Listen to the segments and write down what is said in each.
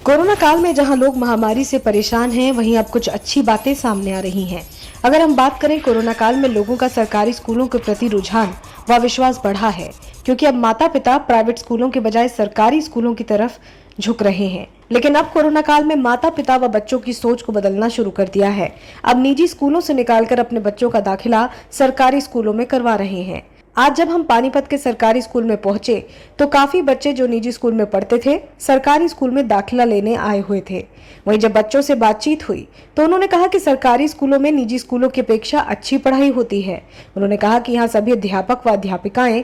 Corona काल में जहां लोग महामारी से परेशान हैं, वहीं अब कुछ अच्छी बातें सामने आ रही हैं। अगर हम बात करें, कोरोना काल में लोगों का सरकारी स्कूलों के प्रति रुझान व विश्वास बढ़ा है, क्योंकि अब माता पिता प्राइवेट स्कूलों के बजाय सरकारी स्कूलों की तरफ झुक रहे हैं। लेकिन अब कोरोना काल में माता पिता व बच्चों की सोच को बदलना शुरू कर दिया है। अब निजी स्कूलों से निकालकर अपने बच्चों का दाखिला सरकारी स्कूलों में करवा रहे हैं। आज जब हम पानीपत के सरकारी स्कूल में पहुंचे तो काफी बच्चे जो निजी स्कूल में पढ़ते थे, सरकारी स्कूल में दाखिला लेने आए हुए थे। वहीं जब बच्चों से बातचीत हुई तो उन्होंने कहा कि सरकारी स्कूलों में निजी स्कूलों की अपेक्षा अच्छी पढ़ाई होती है। उन्होंने कहा कि यहाँ सभी अध्यापक व अध्यापिकाएं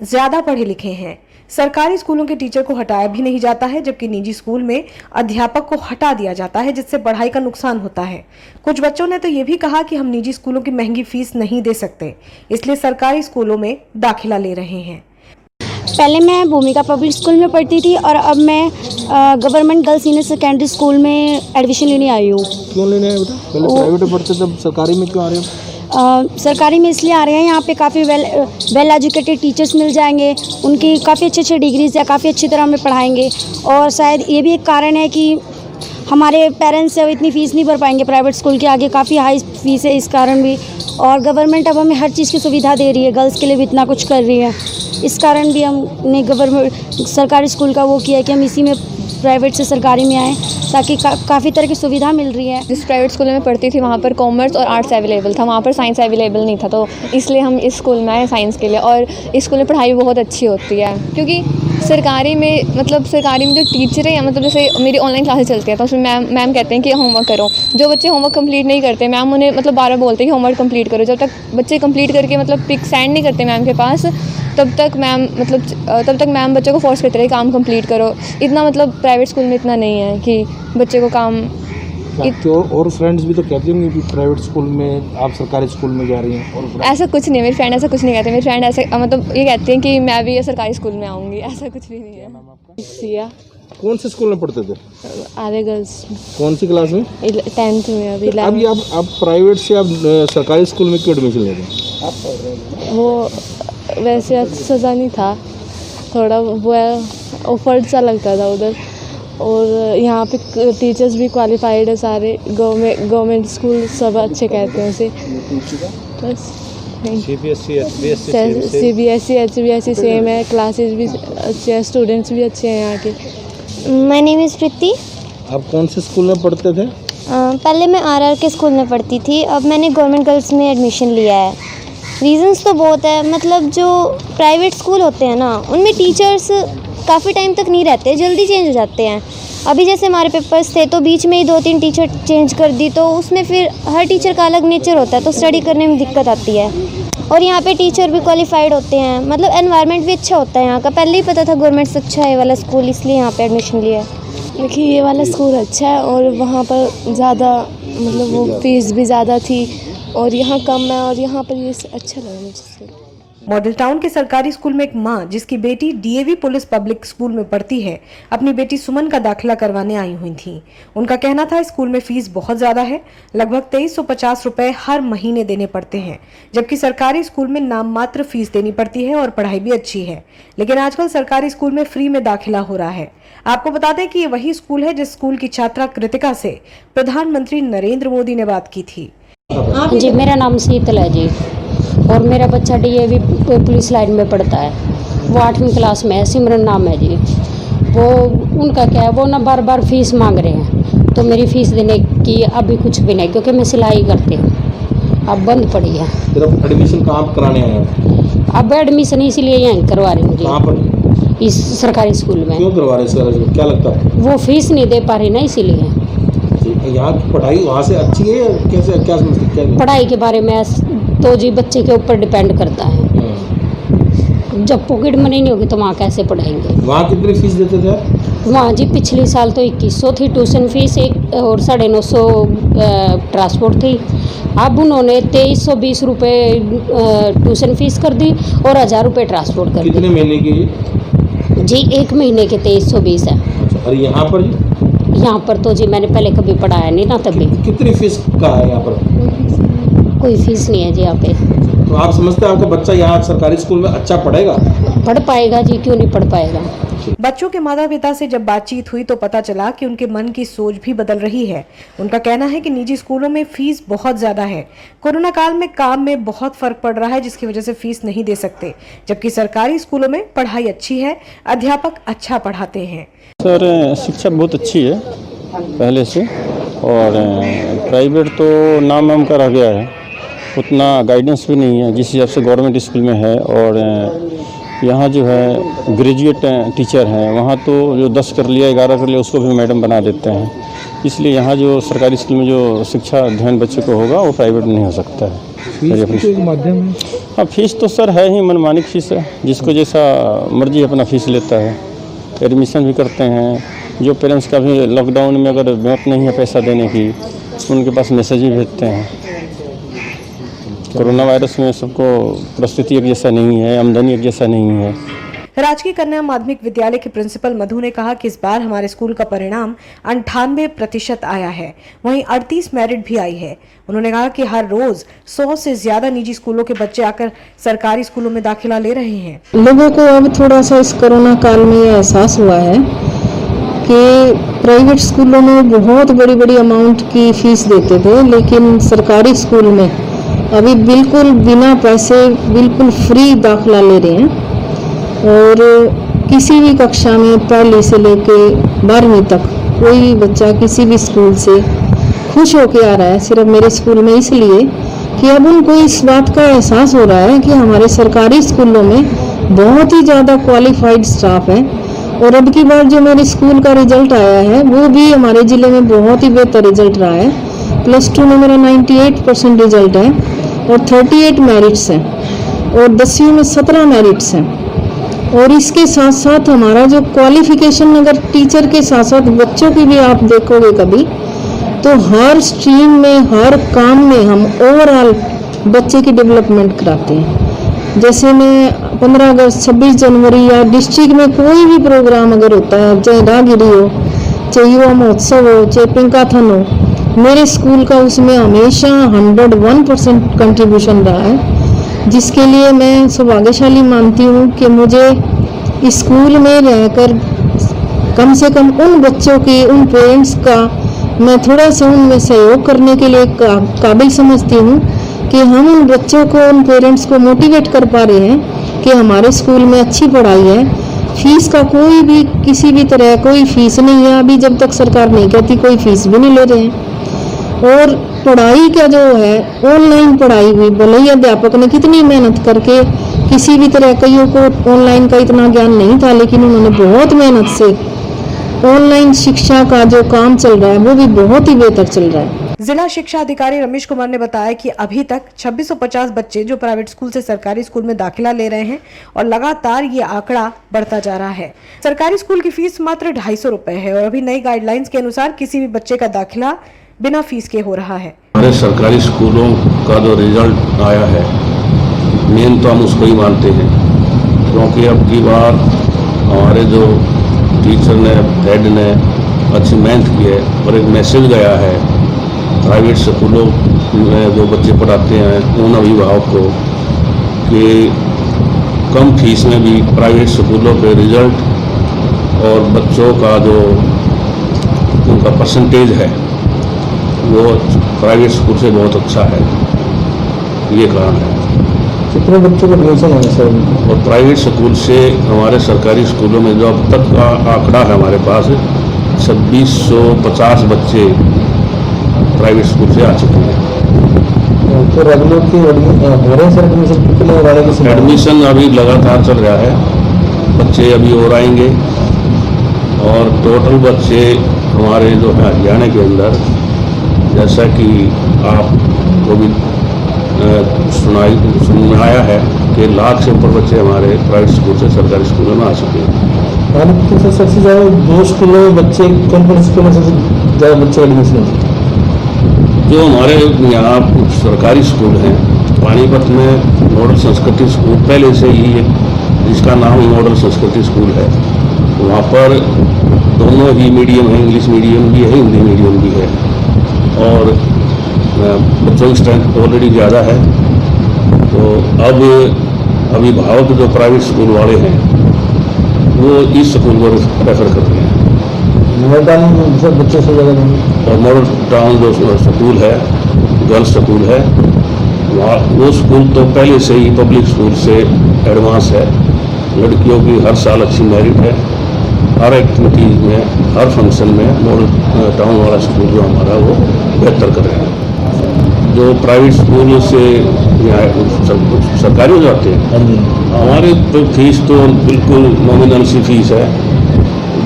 ज्यादा पढ़े लिखे हैं। सरकारी स्कूलों के टीचर को हटाया भी नहीं जाता है, जबकि निजी स्कूल में अध्यापक को हटा दिया जाता है, जिससे पढ़ाई का नुकसान होता है। कुछ बच्चों ने तो ये भी कहा कि हम निजी स्कूलों की महंगी फीस नहीं दे सकते, इसलिए सरकारी स्कूलों में दाखिला ले रहे हैं। पहले मैं भूमिका पब्लिक स्कूल में पढ़ती थी और अब मैं government girls senior secondary school में एडमिशन लेने आई हूँ। क्यों लेने आए बेटा? पहले प्राइवेट में पढ़ते थे, सरकारी में क्यों आ रहे हो? सरकारी में इसलिए आ रहे हैं, यहाँ पे काफ़ी वेल एजुकेटेड टीचर्स मिल जाएंगे, उनकी काफ़ी अच्छी डिग्रीज है, काफ़ी अच्छी तरह हमें पढ़ाएंगे। और शायद ये भी एक कारण है कि हमारे पेरेंट्स इतनी फ़ीस नहीं भर पाएंगे, प्राइवेट स्कूल के आगे काफ़ी हाई फीस है इस कारण भी। और गवर्नमेंट अब हमें हर चीज़ की सुविधा दे रही है, गर्ल्स के लिए भी इतना कुछ कर रही है। इस कारण भी हमने गवर्नमेंट सरकारी स्कूल का वो किया है कि हम इसी में प्राइवेट से सरकारी में आए, ताकि काफ़ी तरह की सुविधा मिल रही है। जिस प्राइवेट स्कूल में पढ़ती थी वहाँ पर कॉमर्स और आर्ट्स अवेलेबल था, वहाँ पर साइंस अवेलेबल नहीं था, तो इसलिए हम इस स्कूल में आए साइंस के लिए। और इस स्कूल में पढ़ाई बहुत अच्छी होती है, क्योंकि सरकारी में सरकारी में जो टीचर है, जैसे मेरी ऑनलाइन क्लासेस चलती हैं तो उसमें मैम कहते हैं कि होमवर्क करो। जो बच्चे होमवर्क कंप्लीट नहीं करते, मैम उन्हें बार बोलते हैं कि होमवर्क कंप्लीट करो। जब तक बच्चे कंप्लीट करके पिक सेंड नहीं करते मैम के पास, तब तक मैम बच्चों को फोर्स करते रहे काम कंप्लीट करो। इतना प्राइवेट स्कूल में इतना नहीं है कि बच्चे को काम और फ्रेंड्स भी तो कहते होंगे कि प्राइवेट स्कूल में आप सरकारी स्कूल में जा रही हैं। और ऐसा कुछ नहीं है, मेरी फ्रेंड ऐसा कुछ नहीं कहती। मेरी फ्रेंड ऐसे ये कहती हैं कि मैं भी सरकारी स्कूल में आऊँगी, ऐसा कुछ भी नहीं है। सिया। कौन से स्कूल में पढ़ते थे? आर्य गर्ल्स। कौन सी क्लास में? 10th में। अभी अभी आप प्राइवेट से आप सरकारी स्कूल में क्यों एडमिशन ले रहे हैं? वो वैसे सज़ा नहीं था, थोड़ा वो ऑफर्ड सा लगता था उधर। और यहाँ पे टीचर्स भी क्वालिफाइड है सारे, गवर्नमेंट स्कूल सब अच्छे कहते हैं उसे। बस CBSE HBSE सेम है, क्लासेस भी अच्छे हैं, स्टूडेंट्स भी अच्छे हैं यहाँ के। माय नेम इज़ प्रीति। आप कौन से स्कूल में पढ़ते थे? पहले मैं RR के स्कूल में पढ़ती थी, अब मैंने गवर्नमेंट गर्ल्स में एडमिशन लिया है। रीज़न्स तो बहुत है, जो प्राइवेट स्कूल होते हैं ना, उनमें टीचर्स काफ़ी टाइम तक नहीं रहते, जल्दी चेंज हो जाते हैं। अभी जैसे हमारे पेपर्स थे तो बीच में ही 2-3 टीचर चेंज कर दी, तो उसमें फिर हर टीचर का अलग नेचर होता है, तो स्टडी करने में दिक्कत आती है। और यहाँ पे टीचर भी क्वालिफाइड होते हैं, एनवायरनमेंट भी अच्छा होता है यहाँ का। पहले ही पता था गवर्नमेंट से अच्छा है ये वाला स्कूल, इसलिए यहाँ पे एडमिशन लिया है। देखिए ये वाला स्कूल अच्छा है और वहाँ पर ज़्यादा वो फीस भी ज़्यादा थी और यहाँ कम है, और यहाँ पर ये अच्छा लगा मुझे। मॉडल टाउन के सरकारी स्कूल में एक मां, जिसकी बेटी DAV पुलिस पब्लिक स्कूल में पढ़ती है, अपनी बेटी सुमन का दाखिला करवाने आई हुई थी। उनका कहना था स्कूल में फीस बहुत ज्यादा है, लगभग 2350 रुपए हर महीने देने पड़ते हैं, जबकि सरकारी स्कूल में नाम मात्र फीस देनी पड़ती है और पढ़ाई भी अच्छी है। लेकिन आजकल सरकारी स्कूल में फ्री में दाखिला हो रहा है। आपको बता दें कि ये वही स्कूल है जिस स्कूल की छात्रा कृतिका से प्रधानमंत्री नरेंद्र मोदी ने बात की थी। जी, मेरा नाम शीतल है जी, और मेरा बच्चा DAV पुलिस लाइन में पढ़ता है, वो 8वीं क्लास में है, सिमरन नाम है जी। वो उनका क्या है, वो ना बार बार फीस मांग रहे हैं, तो मेरी फ़ीस देने की अभी कुछ भी नहीं, क्योंकि मैं सिलाई करती हूँ, अब बंद पड़ी है। फिर अब एडमिशन कहाँ कराने आए हैं? अब एडमिशन इसीलिए यहीं करवा रही हूँ जी। कहाँ पर? इस सरकारी स्कूल में। क्यों करवा रहे हैं? क्या लगता है? वो फीस नहीं दे पा रही ना, इसीलिए। यहाँ की पढ़ाई वहाँ से अच्छी है या कैसे, क्या समझते हैं? पढ़ाई के बारे में तो जी बच्चे के ऊपर डिपेंड करता है। जब पॉकेट मनी नहीं होगी तो वहाँ कैसे पढ़ाएंगे? वहाँ कितनी फीस देते थे? वहाँ जी पिछले साल तो 2100 थी ट्यूशन फीस, और 950 ट्रांसपोर्ट थी। अब उन्होंने 2320 रुपये ट्यूशन फीस कर दी और 1000 रुपये ट्रांसपोर्ट कर दी। कितने महीने की जी? 1 महीने के 2320 है। और यहाँ पर? यहाँ पर तो जी मैंने पहले कभी पढ़ाया नहीं ना, तभी। कितनी फीस का है यहाँ पर? कोई फीस नहीं है जी यहाँ पे। तो आप समझते हैं आपका बच्चा यहाँ सरकारी स्कूल में अच्छा पढ़ेगा? पढ़ पाएगा जी, क्यों नहीं पढ़ पाएगा? बच्चों के माता पिता से जब बातचीत हुई तो पता चला कि उनके मन की सोच भी बदल रही है। उनका कहना है कि निजी स्कूलों में फीस बहुत ज्यादा है। कोरोना काल में काम में बहुत फर्क पड़ रहा है, जिसकी वजह से फीस नहीं दे सकते, जबकि सरकारी स्कूलों में पढ़ाई अच्छी है, अध्यापक अच्छा पढ़ाते हैं। सर शिक्षा बहुत अच्छी है पहले से, और प्राइवेट तो नाम वाम का रह गया है, उतना गाइडेंस भी नहीं है जिस हिसाब से गवर्नमेंट स्कूल में है। और यहाँ जो है ग्रेजुएट टीचर हैं, वहाँ तो जो 10 कर लिया 11 कर लिया उसको भी मैडम बना देते हैं। इसलिए यहाँ जो सरकारी स्कूल में जो शिक्षा अध्ययन बच्चे को होगा वो प्राइवेट में नहीं हो सकता है। फीस के माध्यम में हाँ, फीस तो सर है ही मनमानी फीस है, जिसको जैसा मर्जी अपना फीस लेता है। एडमिशन भी करते हैं, जो पेरेंट्स का भी लॉकडाउन में अगर हिम्मत नहीं है पैसा देने की, उनके पास मैसेज भी भेजते हैं। कोरोना वायरस में सबको परिस्थिति एक जैसा नहीं है, आमदनी एक जैसा नहीं है। राजकीय कन्या माध्यमिक विद्यालय के प्रिंसिपल मधु ने कहा कि इस बार हमारे स्कूल का परिणाम 98% आया है, वहीं 38 मेरिट भी आई है। उन्होंने कहा कि हर रोज 100 से ज्यादा निजी स्कूलों के बच्चे आकर सरकारी स्कूलों में दाखिला ले रहे हैं। लोगों को अब थोड़ा सा इस कोरोना काल में ये एहसास हुआ है कि प्राइवेट स्कूलों में बहुत बड़ी बड़ी अमाउंट की फीस देते थे, लेकिन सरकारी स्कूल में अभी बिल्कुल बिना पैसे बिल्कुल फ्री दाखिला ले रहे हैं। और किसी भी कक्षा में पहली से लेके 12वीं तक कोई भी बच्चा किसी भी स्कूल से खुश होके आ रहा है, सिर्फ मेरे स्कूल में, इसलिए कि अब उनको इस बात का एहसास हो रहा है कि हमारे सरकारी स्कूलों में बहुत ही ज़्यादा क्वालिफाइड स्टाफ है। और अब की बार जो मेरे स्कूल का रिजल्ट आया है वो भी हमारे ज़िले में बहुत ही बेहतर रिजल्ट रहा है। +2 में मेरा 98% रिजल्ट है और 38 मेरिट्स हैं, और 10वीं में 17 मेरिट्स हैं। और इसके साथ साथ हमारा जो क्वालिफिकेशन, अगर टीचर के साथ साथ बच्चों की भी आप देखोगे कभी, तो हर स्ट्रीम में हर काम में हम ओवरऑल बच्चे की डेवलपमेंट कराते हैं। जैसे मैं 15 अगस्त 26 जनवरी या डिस्ट्रिक्ट में कोई भी प्रोग्राम अगर होता है, चाहे राहगिरी हो, चाहे युवा महोत्सव हो, चाहे पिंकाथन हो, मेरे स्कूल का उसमें हमेशा 101% कंट्रीब्यूशन रहा है, जिसके लिए मैं सौभाग्यशाली मानती हूँ कि मुझे इस स्कूल में रहकर कम से कम उन बच्चों की, उन पेरेंट्स का मैं थोड़ा सा उनमें सहयोग करने के लिए काबिल समझती हूँ कि हम उन बच्चों को, उन पेरेंट्स को मोटिवेट कर पा रहे हैं कि हमारे स्कूल में अच्छी पढ़ाई है। फीस का कोई भी किसी भी तरह कोई फीस नहीं है, अभी जब तक सरकार नहीं कहती कोई फीस भी नहीं ले रहे हैं। और पढ़ाई का जो है ऑनलाइन पढ़ाई हुई, भले ही अध्यापक ने कितनी मेहनत करके, किसी भी तरह कईयों को ऑनलाइन का इतना ज्ञान नहीं था, लेकिन उन्होंने बहुत मेहनत से ऑनलाइन शिक्षा का जो काम चल रहा है वो भी बहुत ही बेहतर चल रहा है। जिला शिक्षा अधिकारी रमेश कुमार ने बताया कि अभी तक 2650 बच्चे जो प्राइवेट स्कूल से सरकारी स्कूल में दाखिला ले रहे हैं, और लगातार ये आंकड़ा बढ़ता जा रहा है। सरकारी स्कूल की फीस मात्र 250 रुपए है, और अभी नई गाइडलाइंस के अनुसार किसी भी बच्चे का दाखिला बिना फीस के हो रहा है। हमारे सरकारी स्कूलों का जो रिजल्ट आया है, मेन तो हम उसको ही मानते हैं, क्योंकि अब की बार हमारे जो टीचर ने, हेड ने अच्छी मेहनत की है, और एक मैसेज गया है प्राइवेट स्कूलों में जो बच्चे पढ़ाते हैं उन अभिभावक को कि कम फीस में भी प्राइवेट स्कूलों के रिजल्ट और बच्चों का जो उनका परसेंटेज है वो प्राइवेट स्कूल से बहुत अच्छा है। ये कारण है। कितने बच्चों को एडमिशन है सर? और प्राइवेट स्कूल से हमारे सरकारी स्कूलों में जो अब तक का आंकड़ा है हमारे पास, 2650 बच्चे प्राइवेट स्कूल से आ चुके हैं। तो रेगुलर की हो रहे हैं सर एडमिशन? कितने वाले की एडमिशन अभी लगातार चल रहा है, बच्चे अभी और आएंगे, और टोटल बच्चे हमारे जो है हरियाणा के अंदर, जैसा कि आपको भी सुनाया है कि 1 लाख से ऊपर बच्चे हमारे प्राइवेट स्कूल से सरकारी स्कूलों में आ चुके हैं। सबसे ज़्यादा 2 स्कूलों में बच्चे, कौन स्कूल में सबसे ज़्यादा बच्चे एडमिशन होते हैं? जो हमारे यहाँ सरकारी स्कूल हैं, पानीपत में मॉडल संस्कृति स्कूल पहले से ही है, जिसका नाम मॉडल संस्कृति स्कूल है। वहाँ पर दोनों ही मीडियम है, इंग्लिश मीडियम भी है, हिंदी मीडियम भी है, और बच्चों की स्ट्रेंथ ऑलरेडी ज़्यादा है। तो अब अभिभावक जो प्राइवेट स्कूल वाले हैं वो इस स्कूल को रेफ़र करते हैं। मॉडल टाउन सब बच्चों से ज़्यादा नहीं। और मॉडल टाउन जो स्कूल है, गर्ल्स स्कूल है, वहाँ वो स्कूल तो पहले से ही पब्लिक स्कूल से एडवांस है। लड़कियों की हर साल अच्छी मेरिट है, हर एक्टिविटी में, हर फंक्शन में मॉडल टाउन वाला स्कूल जो हमारा वो बेहतर कर रहे हैं। जो प्राइवेट स्कूल से सरकारी हो जाते हैं, हमारे तो फीस तो बिल्कुल नॉमिनल सी फीस है,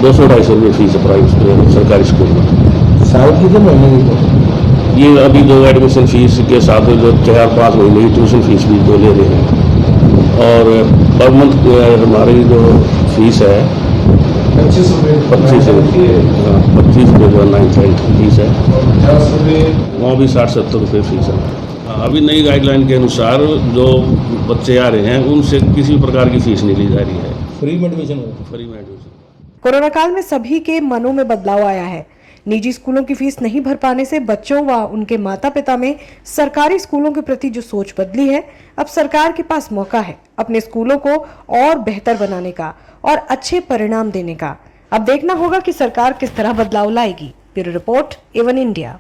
200-250 रुपये फीस है प्राइवेट सरकारी स्कूल में। साल की तो महीने की? ये अभी जो एडमिशन फीस के साथ जो 4-5 महीने की ट्यूशन फीस भी जो ले रहे हैं, और पर मंथ हमारी जो फीस है 25 रुपये जो 9th-10th की फीस है, वहाँ भी 60-70 रुपये फीस है। अभी नई गाइडलाइन के अनुसार जो बच्चे आ रहे हैं उनसे किसी भी प्रकार की फीस नहीं ली जा रही है। फ्री में एडमिशन होगा? फ्री में एडमिशन। कोरोना काल में सभी के मनों में बदलाव आया है। निजी स्कूलों की फीस नहीं भर पाने से बच्चों व उनके माता पिता में सरकारी स्कूलों के प्रति जो सोच बदली है, अब सरकार के पास मौका है अपने स्कूलों को और बेहतर बनाने का और अच्छे परिणाम देने का। अब देखना होगा कि सरकार किस तरह बदलाव लाएगी। Bureau report, A1 India.